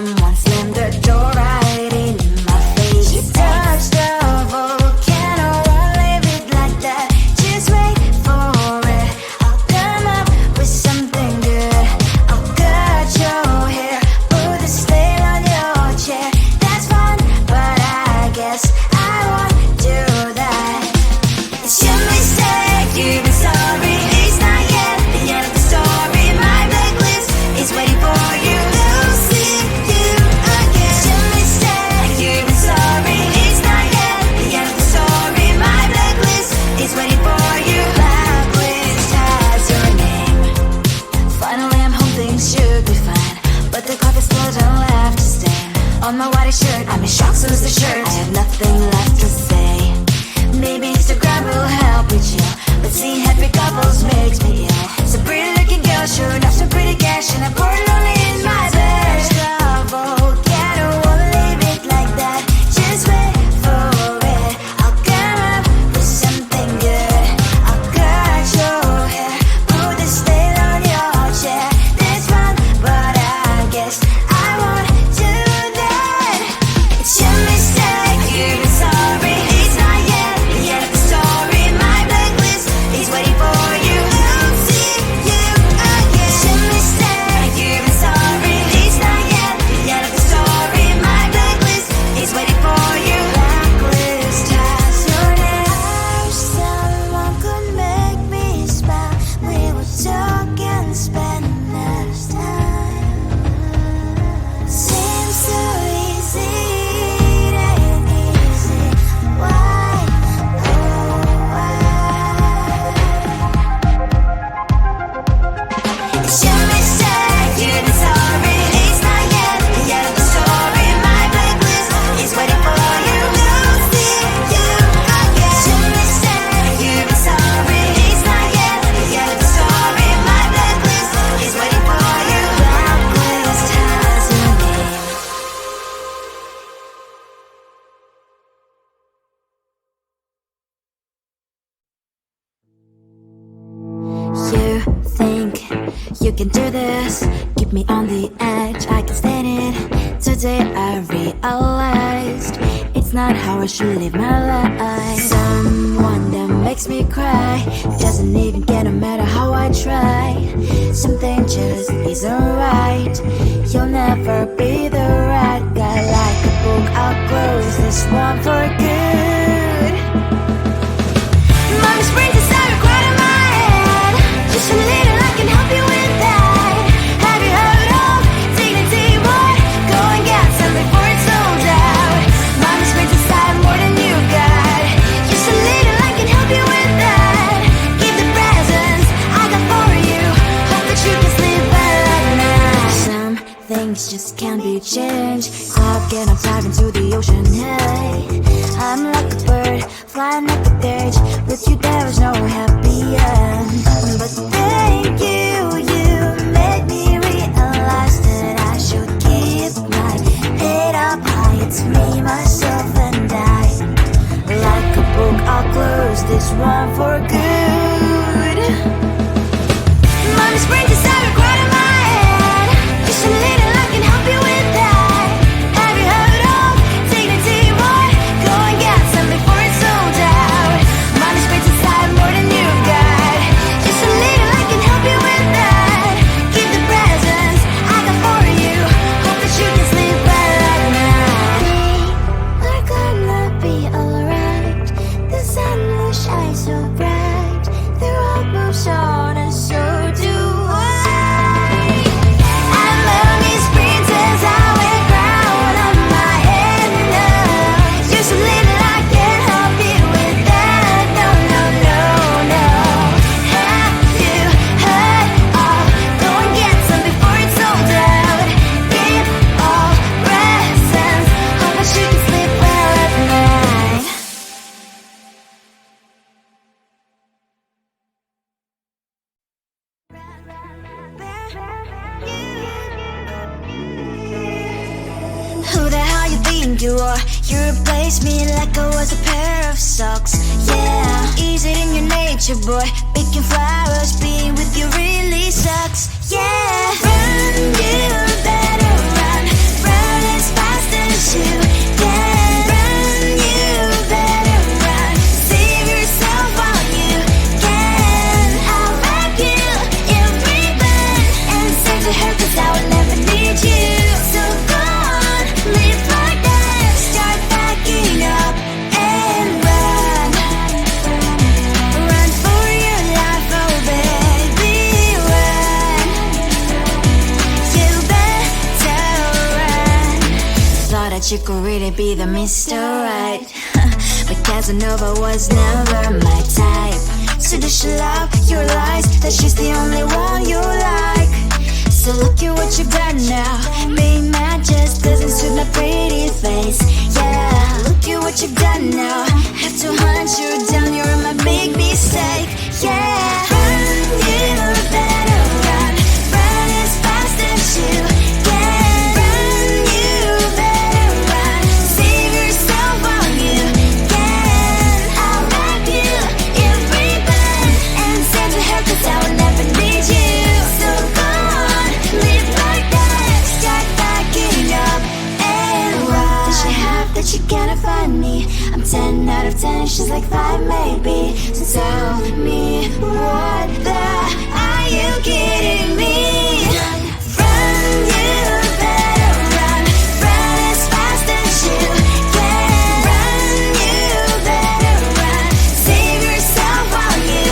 someone slammed the door right in my face. You touched the volcano, won't leave it like that. Just wait for it. I'll come up with something good. I'll cut your hair, put a slate on your chair. That's fun, but I guess I won't do that. It's your mistake, you've been sorry. It's not yet the end of the story. My blacklist is waiting for you. We'll see you again. It's your mistake, you've been sorry. It's not yet the end of the story. My blacklist is waiting for you. Blacklist has your name. Finally I'm home, things should be fine, but the carpet's still don't left to stain. On my white shirt, I'm in shock, so is the shirt. I have nothing left to say. Maybe Instagram will help with you, but seeing happy couples makes me ill. Some pretty looking girl showing off some pretty cash, and I'm pouring lonely in my bed. Volcano, won't leave it like that. Just wait for it. I'll come up with something good. I'll cut your hair, put the slate on your chair. That's fun, but I guess I won't do that. It's your mistake, you've been sorry. It's not yet the end of the story. My blacklist is waiting for you. I'll see you again. It's your mistake, you've been sorry. It's not yet the end of the story. My blacklist is waiting for you. Blacklist has your name. I wish someone could make me smile. We would talk and spend less time. Seems so easy, it ain't easy. Why, oh why? It's your mistake, you've been sorry. It's not yet the end of the story. My blacklist is waiting for you. We'll see you again. It's your mistake, you've been sorry. It's not yet the end of the story. My blacklist is waiting for you. Blacklist has your name. You think you can do this, keep me on the edge, I can stand it. Today I realized it's not how I should live my life. Someone that makes me cry doesn't even get no matter how I try. Something just isn't right. You'll never be the right guy. Like a book, I'll close this one for good. Mommy springs inside a quite in my head. Just a little, I can help you with that. Have you heard of dignity, boy? Go and get some before it's sold out. Mommy springs inside more than you got. Just a little, I can help you with that. Give the presents I got for you. Hope that you can sleep well at night. Some things just can't be changed. I'll get on dive into the ocean, hey. I'm like a bird, flying like a cage. With you there is no happy end. But thank you, you made me realize that I should keep my head up high. It's me, myself, and I. Like a book, I'll close this one for good. Mommy springs inside a quite in my head. Just a little, I can help you with that. Have you heard of dignity, boy? Go and get some before it's sold out. Mommy springs inside more than you got. Just a little, I can help you with that. Give the presents I got for you. Hope that you can sleep well at night. We're gonna be alright. The sun will shine so bright. The road moves on and so do I. And lonely sprinters, I wear crown on my head now. Just a little, I can help you with that. No, no, no, no. Have you heard of? Go and get some before it's sold out. Give all presents. Hope that you can sleep well at night. Who the hell you think you are? You replaced me like I was a pair of socks. Yeah, is it in your nature, boy? Picking flowers, being with you really sucks. Yeah, run, you better run, run. you could really be the Mr. Right. But Casanova was never my type. So does she love your lies, that she's the only one you like? So look at what you've done now. Being mad just doesn't suit my pretty face. Yeah, look at what you've done now. Have to hunt you down, you're my big mistake. Yeah, run, you better run. Run as fast as you can. Run, you better run. Save yourself while you can. I'll wrap you in ribbon and send to her, 'cause I will never need you. So go on, live like that. Start backing up and run. Does she have that she cannot find me? I'm 10 out of 10, she's like 5 maybe. So tell me, what the are you kidding me? Run, you better run. Run as fast as you can. Run, you better run. Save yourself while you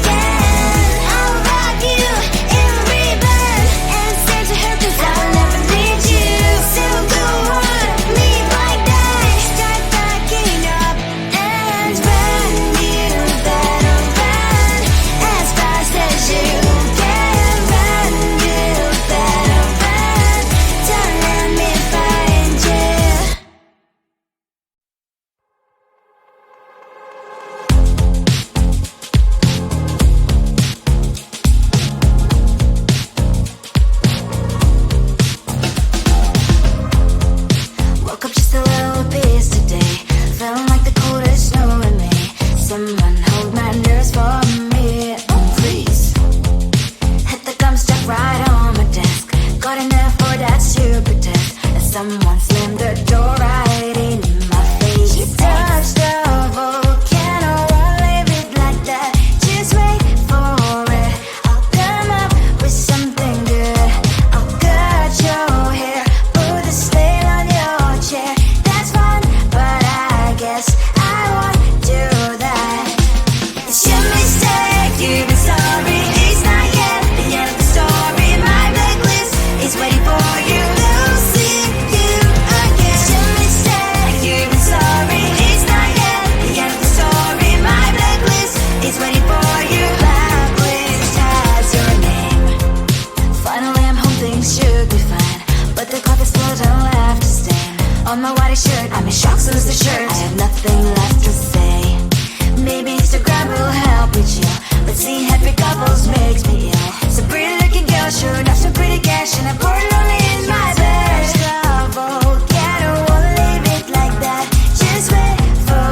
can. I'll rock you in ribbon and send to her, 'cause I will never need you. So go on, leave like that. Start backing up and run. You better run as fast as you can. Run, you better run. Don't let me find you. Woke up just a little pissed today. Feeling like the coldest snow in me. Someone hold my nerves for me, oh please. Hit the gum stuck right on my desk. Got in there for that stupid test. And someone slammed the door right in my face. You touched the volcano, I'll leave it like that. Just wait for it. I'll come up with something good. I'll cut your hair, put the stain on your chair. That's fun, but I guess I won't do that. It's your mistake, you've been sorry. It's not yet the end of the story. My blacklist is waiting for you. We'll see you again. It's your mistake, you've been sorry. It's not yet the end of the story. My blacklist is waiting for you. Blacklist has your name. Finally I'm home, things should be fine. But the clock is still don't left to stain. On my white shirt, I'm in shock, so is the shirt. I have nothing left to say. Maybe Instagram will help with you, but seeing happy couples makes me ill. Some pretty looking girl showing off some pretty cash, and I'm bored lonely in my bed. Volcano, won't leave it like that. Just wait for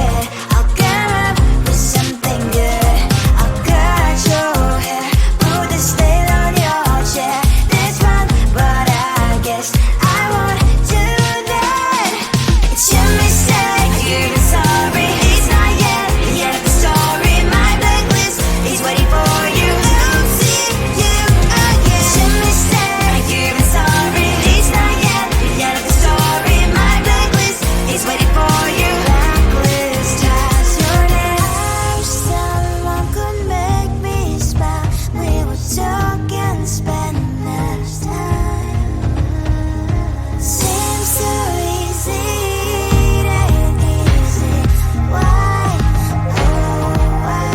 it. I'll come up with something good. I'll cut your hair, put the stain on your chair. That's fun, but I guess I won't do that. It's your mistake, you've been sorry. It's not yet the end of the story. My blacklist is waiting for you. I'll see you again. It's your mistake, you've been sorry. It's not yet the end of the story. My blacklist is waiting for you. Blacklist has your name. I wish someone could make me smile. We would talk and spend less time. Seems so easy, it ain't easy. Why, oh why?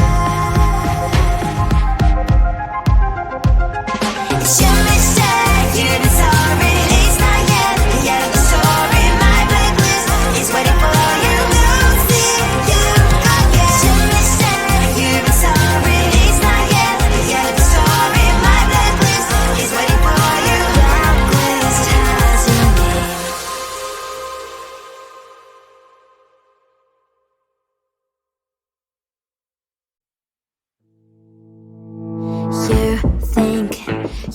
It's your mistake, you've been sorry. It's not yet the end of the story. My blacklist is waiting for you. We'll see you again. It's your mistake, you've been sorry. It's not yet the end of the story. My blacklist is waiting for you. Blacklist has your name. You think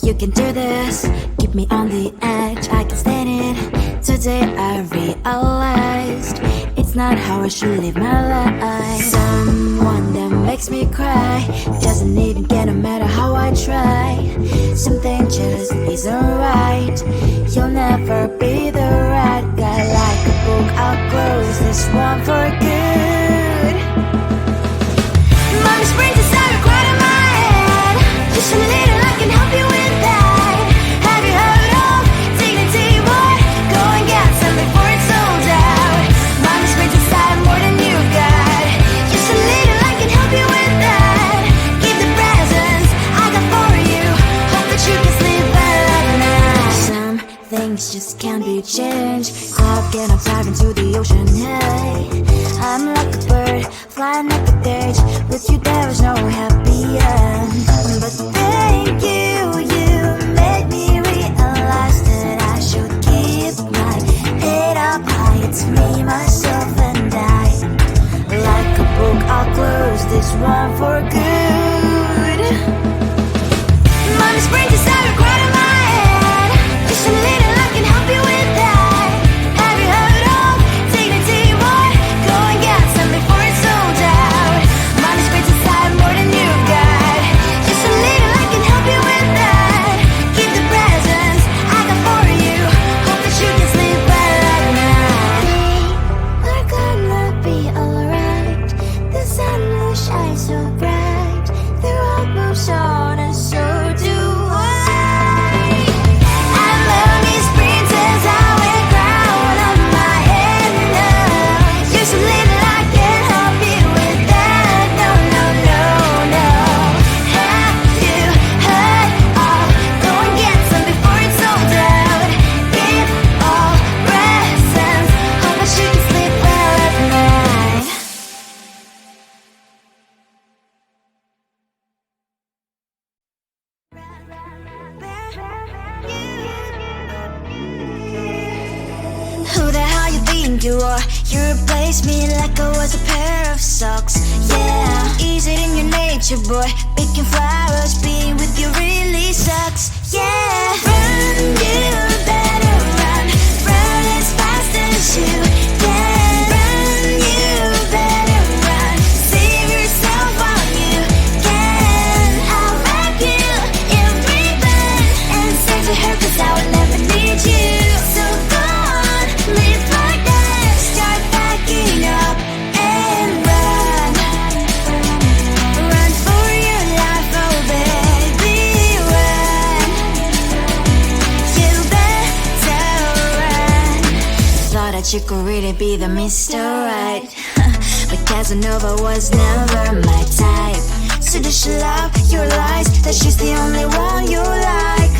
you can do this, keep me on the edge, I can stand it. Today I realized it's not how I should live my life. Someone that makes me cry doesn't even get, no matter how I try. Something just isn't right. You'll never be the right guy. Like a book, I'll close this one for good. Mommy's brains inside are quite in my head. Just a little, I can help you with that. Have you heard of dignity? What? Go and get some before it's things just can't be changed. Cloud and I'm diving to the ocean, hey. I'm like a bird, flying like a cage. With you there was no happy end. But thank you, you made me realize that I should keep my head up high. It's me, myself and I. Like a book, I'll close this one for good. Mommy's brain just started right in my head. Just a little, I can help you with that. Have you heard of dignity, boy? Go and get some before it's sold out. Mommy's brain inside more than you got. Just a little, I can help you with that. Keep the presents I got for you. Hope that you can sleep well at night. We're gonna be alright. The sun will shine so bright. The road moves on and so do I. I love these princess, I wear crown on my head now. Just a little, I can help you with that. No, no, no, no. Have you heard of? Go and get some before it's sold out. Give all presents. Hope that you can sleep well at night. Who the hell you think you are? You replaced me like I was a pair of socks. Yeah, is it in your nature, boy? Picking flowers, being with you really sucks. Yeah, run, you better run. Run as fast as you can. Run, you better run. Save yourself while you can. I'll wrap you in ribbon and send to her, 'cause I will never need you. So go on, live like that. Start backing up and run. Run for your life, oh baby, run. You better run. Thought that you could really be the Mr. Right. But Casanova was never my type. So does she love your lies? That she's the only one you like.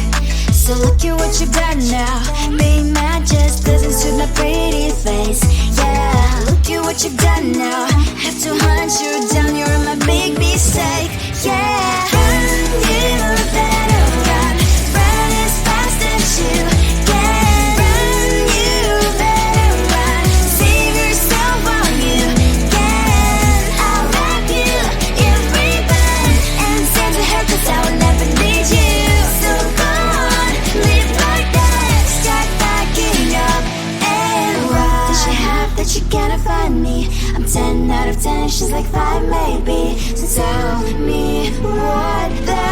So look at what you've done now. Being mad just doesn't suit my pretty face. Yeah, look at what you've done now. Have to hunt you down, you're my big mistake. Yeah, run, you better run. Run as fast as you can. Run, you better run. Save yourself while you can. I'll wrap you in ribbon and send to her, 'cause I will never need you. So go on, live like that. Start backing up and run. Does she have that you cannot find me? I'm 10 out of 10, she's like 5 maybe. So tell me what the